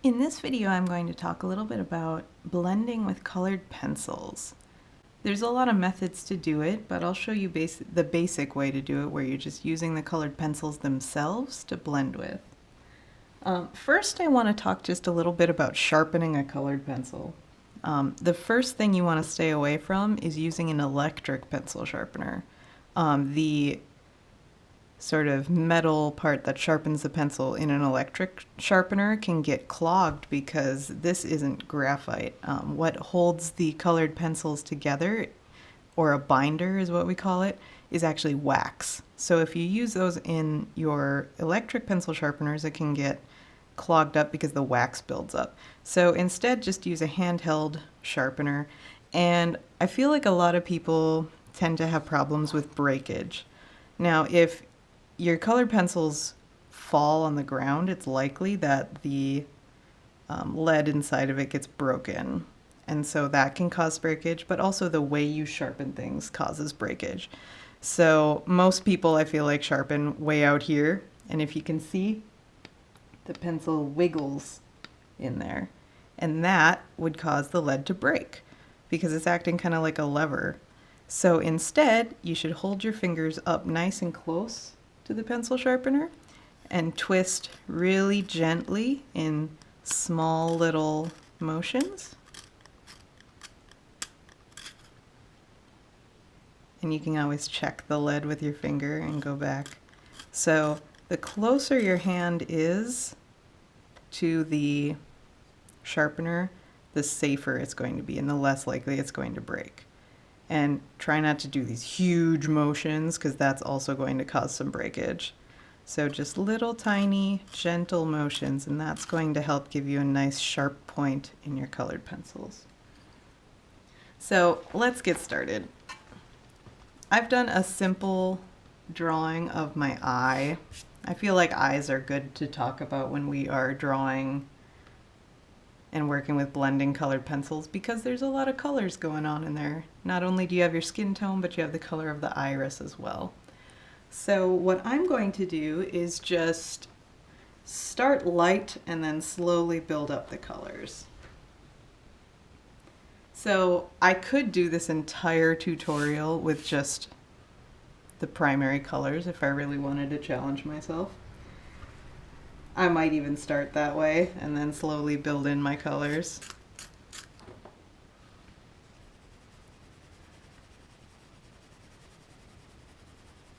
In this video, I'm going to talk a little bit about blending with colored pencils. There's a lot of methods to do it, but I'll show you the basic way to do it, where you're just using the colored pencils themselves to blend with. First, I want to talk just a little bit about sharpening a colored pencil. The first thing you want to stay away from is using an electric pencil sharpener. The sort of metal part that sharpens the pencil in an electric sharpener can get clogged because this isn't graphite. What holds the colored pencils together, or a binder is what we call it, is actually wax. So if you use those in your electric pencil sharpeners, it can get clogged up because the wax builds up. So instead, just use a handheld sharpener. And I feel like a lot of people tend to have problems with breakage. Now, if your colored pencils fall on the ground, it's likely that the lead inside of it gets broken. And so that can cause breakage, but also the way you sharpen things causes breakage. So most people, I feel like, sharpen way out here. And if you can see, the pencil wiggles in there. And that would cause the lead to break because it's acting kind of like a lever. So instead, you should hold your fingers up nice and close to the pencil sharpener and twist really gently in small little motions. And you can always check the lead with your finger and go back. So the closer your hand is to the sharpener, the safer it's going to be and the less likely it's going to break. And try not to do these huge motions because that's also going to cause some breakage. So just little tiny gentle motions, and that's going to help give you a nice sharp point in your colored pencils. So let's get started. I've done a simple drawing of my eye. I feel like eyes are good to talk about when we are drawing and working with blending colored pencils because there's a lot of colors going on in there. Not only do you have your skin tone, but you have the color of the iris as well. So what I'm going to do is just start light and then slowly build up the colors. So I could do this entire tutorial with just the primary colors if I really wanted to challenge myself. I might even start that way and then slowly build in my colors.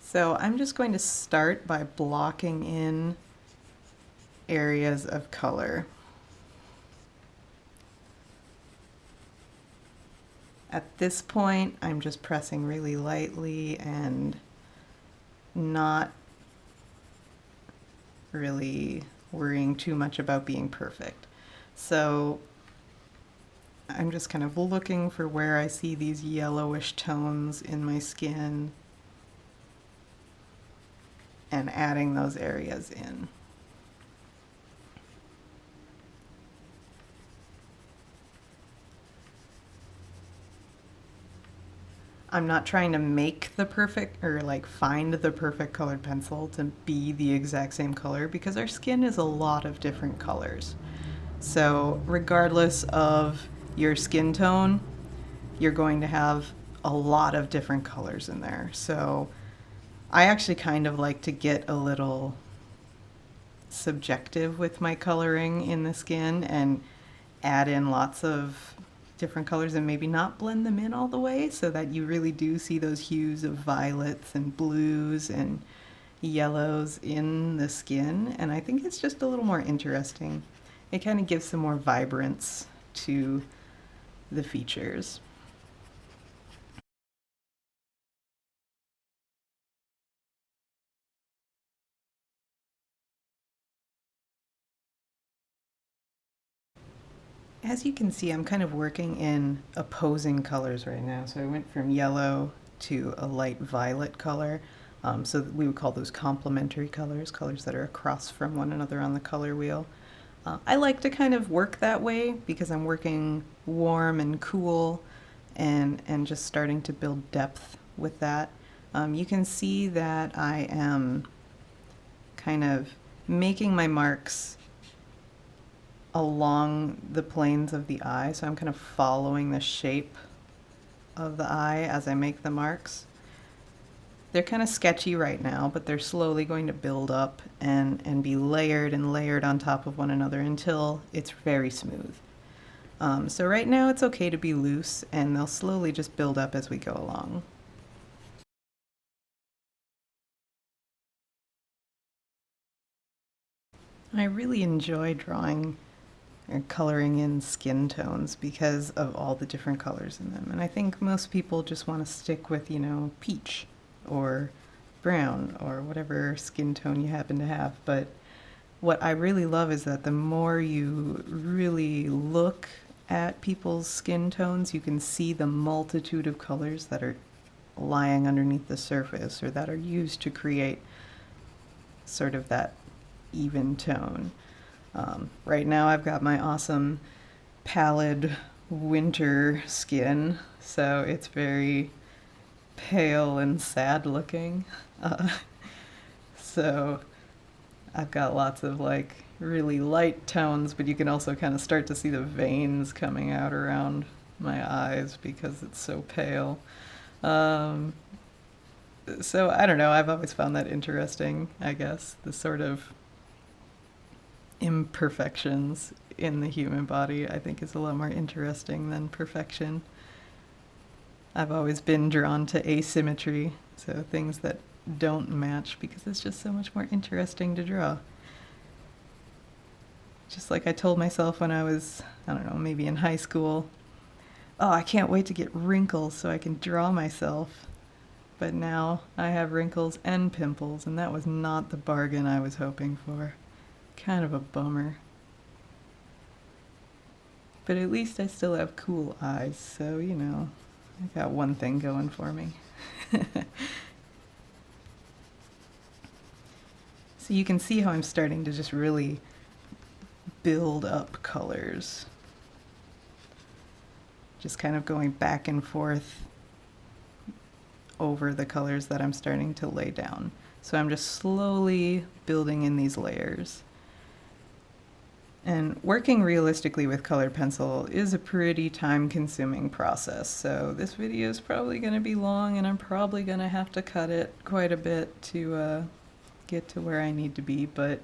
So I'm just going to start by blocking in areas of color. At this point, I'm just pressing really lightly and not really worrying too much about being perfect. So I'm just kind of looking for where I see these yellowish tones in my skin and adding those areas in. I'm not trying to make the perfect, or like find the perfect colored pencil to be the exact same color, because our skin is a lot of different colors. So regardless of your skin tone, you're going to have a lot of different colors in there. So I actually kind of like to get a little subjective with my coloring in the skin and add in lots of different colors and maybe not blend them in all the way so that you really do see those hues of violets and blues and yellows in the skin. And I think it's just a little more interesting. It kind of gives some more vibrance to the features. As you can see, I'm kind of working in opposing colors right now. So I went from yellow to a light violet color. So we would call those complementary colors, colors that are across from one another on the color wheel. I like to kind of work that way because I'm working warm and cool and just starting to build depth with that. You can see that I am kind of making my marks along the planes of the eye, so I'm kind of following the shape of the eye as I make the marks. They're kind of sketchy right now, but they're slowly going to build up and be layered and layered on top of one another until it's very smooth. So right now it's okay to be loose, and they'll slowly just build up as we go along. I really enjoy drawing or coloring in skin tones because of all the different colors in them. And I think most people just want to stick with, you know, peach or brown or whatever skin tone you happen to have. But what I really love is that the more you really look at people's skin tones, you can see the multitude of colors that are lying underneath the surface or that are used to create sort of that even tone. Right now I've got my awesome pallid winter skin, so it's very pale and sad looking. So I've got lots of like really light tones, but you can also kind of start to see the veins coming out around my eyes because it's so pale. So I don't know, I've always found that interesting, I guess, the sort of imperfections in the human body I think is a lot more interesting than perfection. I've always been drawn to asymmetry, so things that don't match, because it's just so much more interesting to draw. Just like I told myself when I was, I don't know, maybe in high school, oh, I can't wait to get wrinkles so I can draw myself. But now I have wrinkles and pimples, and that was not the bargain I was hoping for. Kind of a bummer. But at least I still have cool eyes, so, you know, I got one thing going for me. So you can see how I'm starting to just really build up colors. Just kind of going back and forth over the colors that I'm starting to lay down. So I'm just slowly building in these layers. And working realistically with colored pencil is a pretty time-consuming process, so this video is probably going to be long, and I'm probably going to have to cut it quite a bit to get to where I need to be, but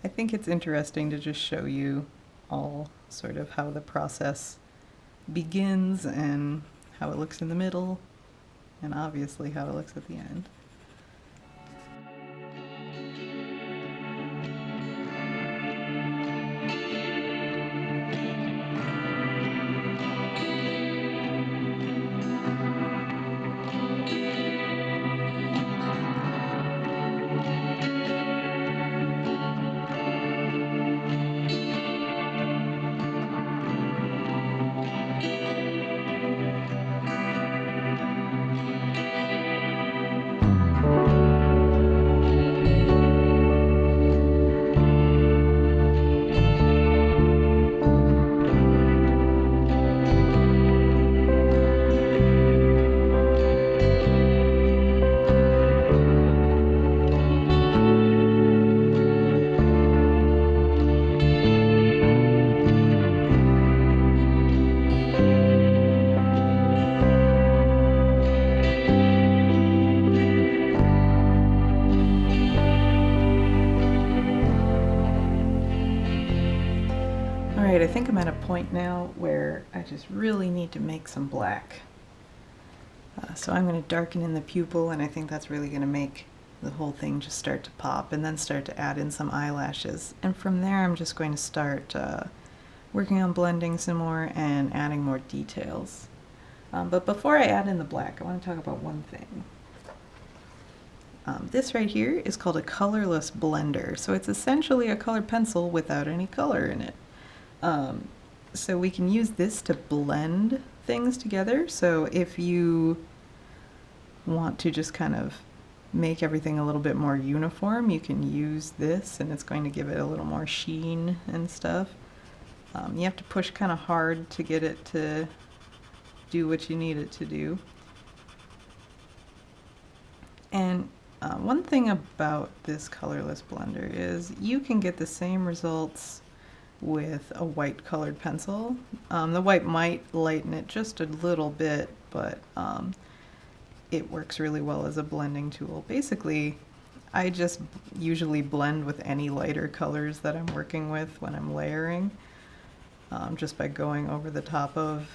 I think it's interesting to just show you all sort of how the process begins and how it looks in the middle, and obviously how it looks at the end. Alright, I think I'm at a point now where I just really need to make some black. So I'm going to darken in the pupil, and I think that's really going to make the whole thing just start to pop, and then start to add in some eyelashes. And from there I'm just going to start working on blending some more and adding more details. But before I add in the black, I want to talk about one thing. This right here is called a colorless blender, so it's essentially a colored pencil without any color in it. So we can use this to blend things together. So if you want to just kind of make everything a little bit more uniform, you can use this, and it's going to give it a little more sheen and stuff. You have to push kind of hard to get it to do what you need it to do. And one thing about this colorless blender is you can get the same results with a white colored pencil. The white might lighten it just a little bit, but it works really well as a blending tool. Basically, I just usually blend with any lighter colors that I'm working with when I'm layering, just by going over the top of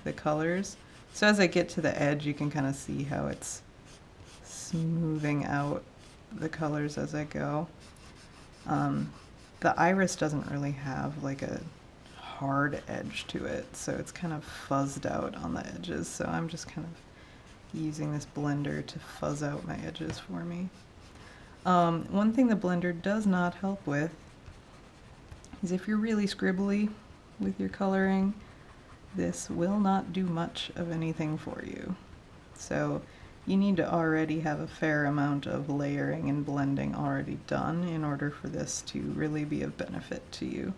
the colors. So as I get to the edge, you can kind of see how it's smoothing out the colors as I go. The iris doesn't really have like a hard edge to it, so it's kind of fuzzed out on the edges, so I'm just kind of using this blender to fuzz out my edges for me. One thing the blender does not help with is if you're really scribbly with your coloring, this will not do much of anything for you. So you need to already have a fair amount of layering and blending already done in order for this to really be of benefit to you.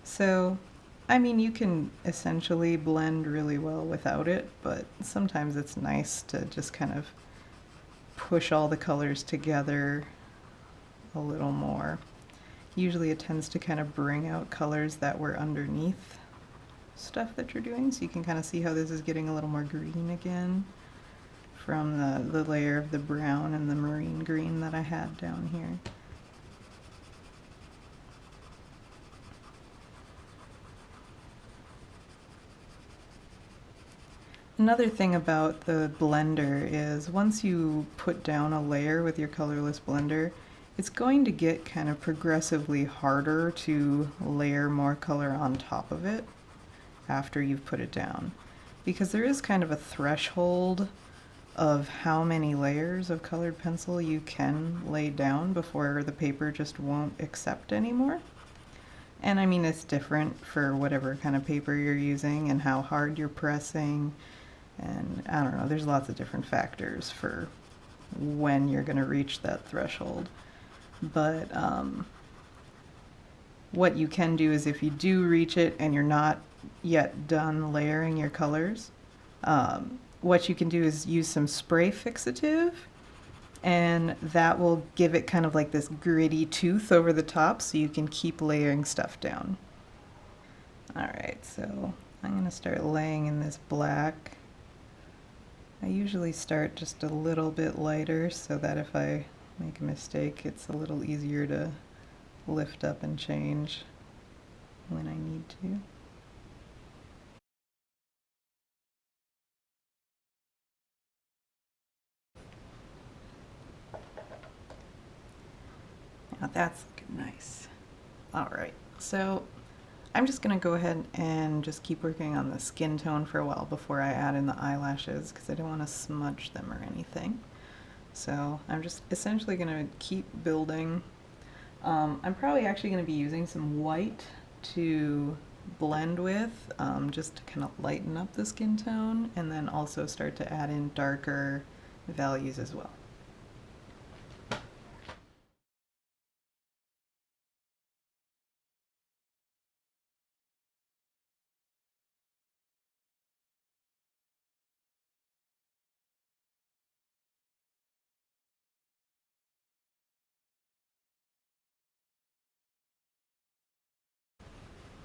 So, I mean, you can essentially blend really well without it, but sometimes it's nice to just kind of push all the colors together a little more. Usually it tends to kind of bring out colors that were underneath stuff that you're doing, so you can kind of see how this is getting a little more green again from the layer of the brown and the marine green that I had down here. Another thing about the blender is once you put down a layer with your colorless blender, it's going to get kind of progressively harder to layer more color on top of it after you've put it down, because there is kind of a threshold of how many layers of colored pencil you can lay down before the paper just won't accept anymore. And I mean, it's different for whatever kind of paper you're using and how hard you're pressing, and I don't know, there's lots of different factors for when you're going to reach that threshold. But what you can do is if you do reach it and you're not yet done layering your colors, what you can do is use some spray fixative, and that will give it kind of like this gritty tooth over the top so you can keep layering stuff down. Alright, so I'm going to start laying in this black. I usually start just a little bit lighter so that if I make a mistake, it's a little easier to lift up and change when I need to. Now that's looking nice. Alright, so I'm just going to go ahead and just keep working on the skin tone for a while before I add in the eyelashes, because I don't want to smudge them or anything. So I'm just essentially going to keep building. I'm probably actually going to be using some white to blend with, just to kind of lighten up the skin tone, and then also start to add in darker values as well.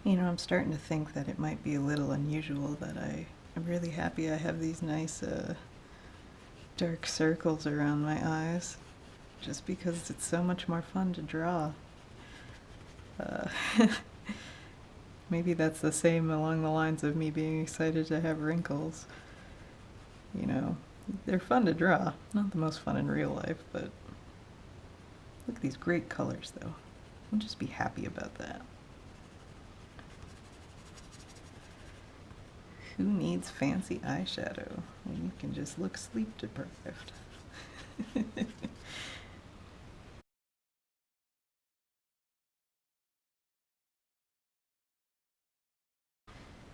You know, I'm starting to think that it might be a little unusual that I'm really happy I have these nice dark circles around my eyes, just because it's so much more fun to draw. Maybe that's the same along the lines of me being excited to have wrinkles. You know, they're fun to draw. Not the most fun in real life, but look at these great colors though. I'll just be happy about that. Who needs fancy eyeshadow when you can just look sleep deprived?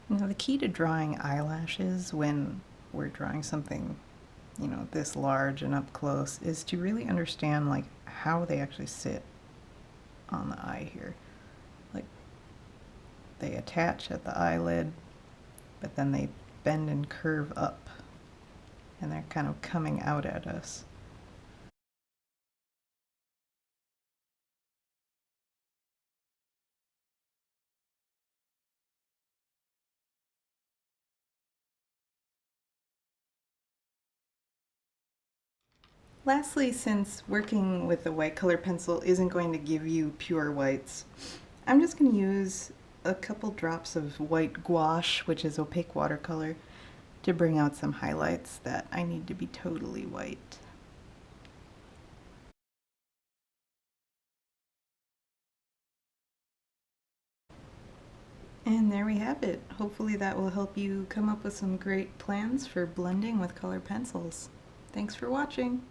Now the key to drawing eyelashes when we're drawing something, you know, this large and up close is to really understand like how they actually sit on the eye here. Like they attach at the eyelid, but then they bend and curve up, and they're kind of coming out at us. Lastly, since working with a white color pencil isn't going to give you pure whites, I'm just going to use a couple drops of white gouache, which is opaque watercolor, to bring out some highlights that I need to be totally white. And there we have it. Hopefully that will help you come up with some great plans for blending with colored pencils. Thanks for watching.